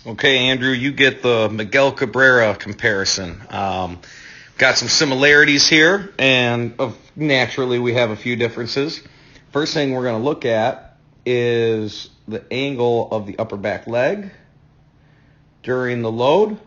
Okay, Andrew, you get the Miguel Cabrera comparison. Got some similarities here, and naturally we have a few differences. First thing we're going to look at is the angle of the upper back leg during the load,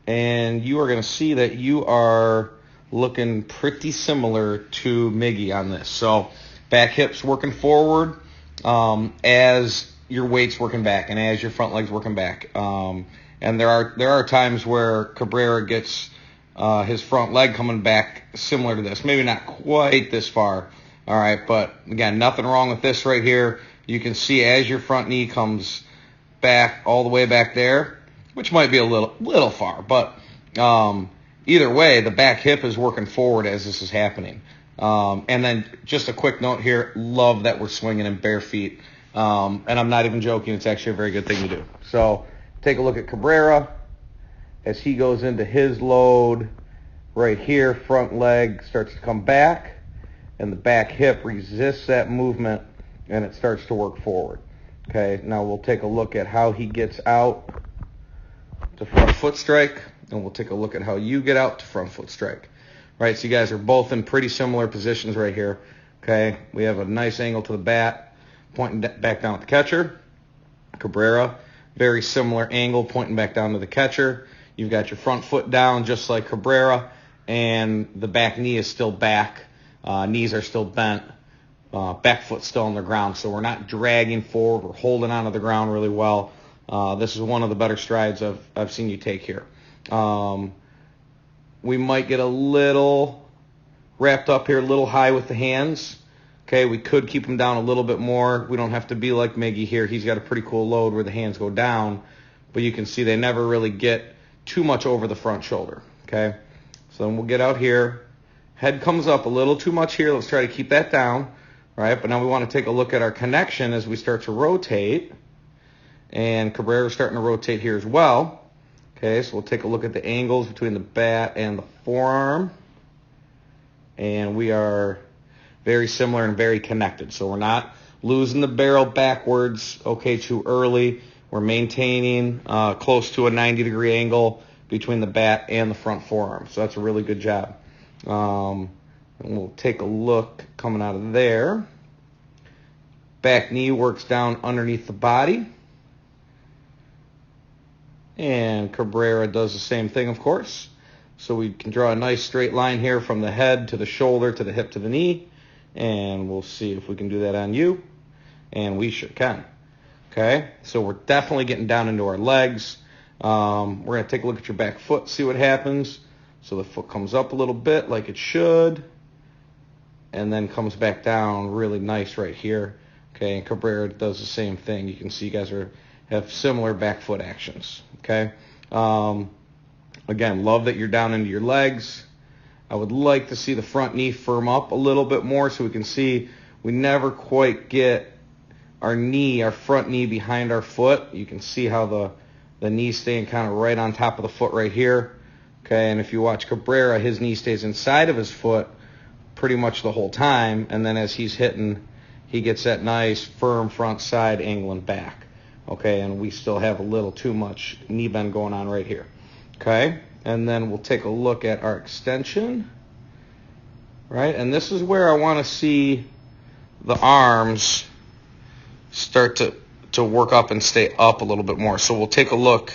and you are going to see that you are looking pretty similar to Miggy on this. So back hips working forward as your weight's working back and as your front leg's working back. And there are times where Cabrera gets his front leg coming back similar to this. Maybe not quite this far. All right, but again, nothing wrong with this right here. You can see as your front knee comes back all the way back there, which might be a little far, but either way, the back hip is working forward as this is happening. And then just a quick note here, love that we're swinging in bare feet. And I'm not even joking, it's actually a very good thing to do. So take a look at Cabrera as he goes into his load right here. Front leg starts to come back, and the back hip resists that movement, and it starts to work forward. Okay, now we'll take a look at how he gets out to front foot strike, and we'll take a look at how you get out to front foot strike. Right, so you guys are both in pretty similar positions right here. Okay, we have a nice angle to the bat, pointing back down at the catcher. Cabrera, very similar angle, pointing back down to the catcher. You've got your front foot down just like Cabrera, and the back knee is still back. Knees are still bent. Back foot's still on the ground, so we're not dragging forward. We're holding onto the ground really well. This is one of the better strides I've seen you take here. We might get a little wrapped up here, a little high with the hands. Okay, we could keep them down a little bit more. We don't have to be like Miggy here. He's got a pretty cool load where the hands go down, but you can see they never really get too much over the front shoulder. Okay, so then we'll get out here. Head comes up a little too much here. Let's try to keep that down. Right, but now we want to take a look at our connection as we start to rotate. And Cabrera's starting to rotate here as well. Okay, so we'll take a look at the angles between the bat and the forearm. And we are very similar and very connected. So we're not losing the barrel backwards, okay, too early. We're maintaining close to a 90-degree angle between the bat and the front forearm. So that's a really good job. And we'll take a look coming out of there. Back knee works down underneath the body. And Cabrera does the same thing, of course. So we can draw a nice straight line here from the head to the shoulder to the hip to the knee. And we'll see if we can do that on you. And we sure can. Okay, so we're definitely getting down into our legs. We're going to take a look at your back foot, see what happens. So the foot comes up a little bit like it should, and then comes back down really nice right here. Okay, and Cabrera does the same thing. You can see you guys have similar back foot actions. Okay, again, love that you're down into your legs. I would like to see the front knee firm up a little bit more so we can see we never quite get our front knee behind our foot. You can see how the knee staying kind of right on top of the foot right here. Okay, and if you watch Cabrera, his knee stays inside of his foot pretty much the whole time, and then as he's hitting, he gets that nice firm front side angling back. Okay, and we still have a little too much knee bend going on right here. Okay, and then we'll take a look at our extension. Right, and this is where I want to see the arms start to work up and stay up a little bit more. So we'll take a look.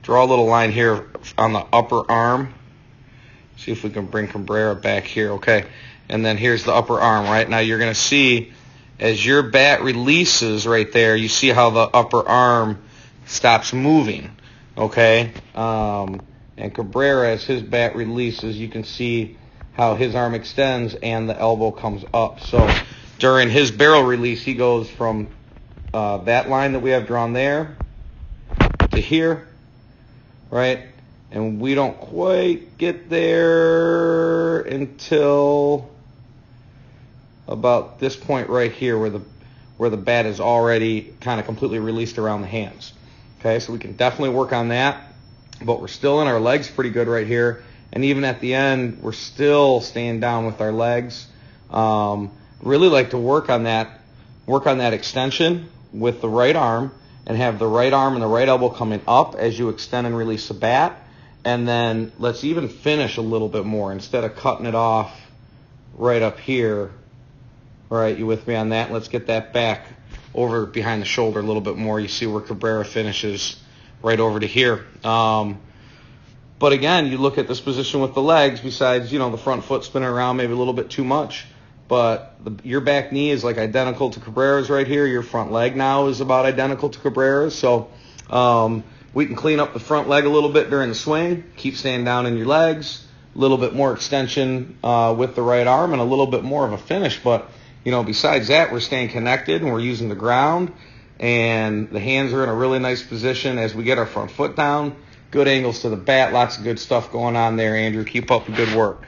Draw a little line here on the upper arm. See if we can bring Cabrera back here. Okay, and then here's the upper arm. Right now you're going to see as your bat releases right there, you see how the upper arm stops moving. Okay, and Cabrera, as his bat releases, you can see how his arm extends and the elbow comes up. So during his barrel release, he goes from that line that we have drawn there to here. Right, and we don't quite get there until about this point right here where the bat is already kind of completely released around the hands. Okay, so we can definitely work on that, but we're still in our legs pretty good right here, and even at the end we're still staying down with our legs. Really like to work on that extension with the right arm, and have the right arm and the right elbow coming up as you extend and release the bat. And then let's even finish a little bit more instead of cutting it off right up here. All right, you with me on that? Let's get that back over behind the shoulder a little bit more. You see where Cabrera finishes right over to here. But again, you look at this position with the legs, besides, the front foot spinning around maybe a little bit too much. But your back knee is like identical to Cabrera's right here. Your front leg now is about identical to Cabrera's. So we can clean up the front leg a little bit during the swing. Keep staying down in your legs. A little bit more extension with the right arm and a little bit more of a finish. But, besides that, we're staying connected and we're using the ground. And the hands are in a really nice position as we get our front foot down. Good angles to the bat. Lots of good stuff going on there, Andrew. Keep up the good work.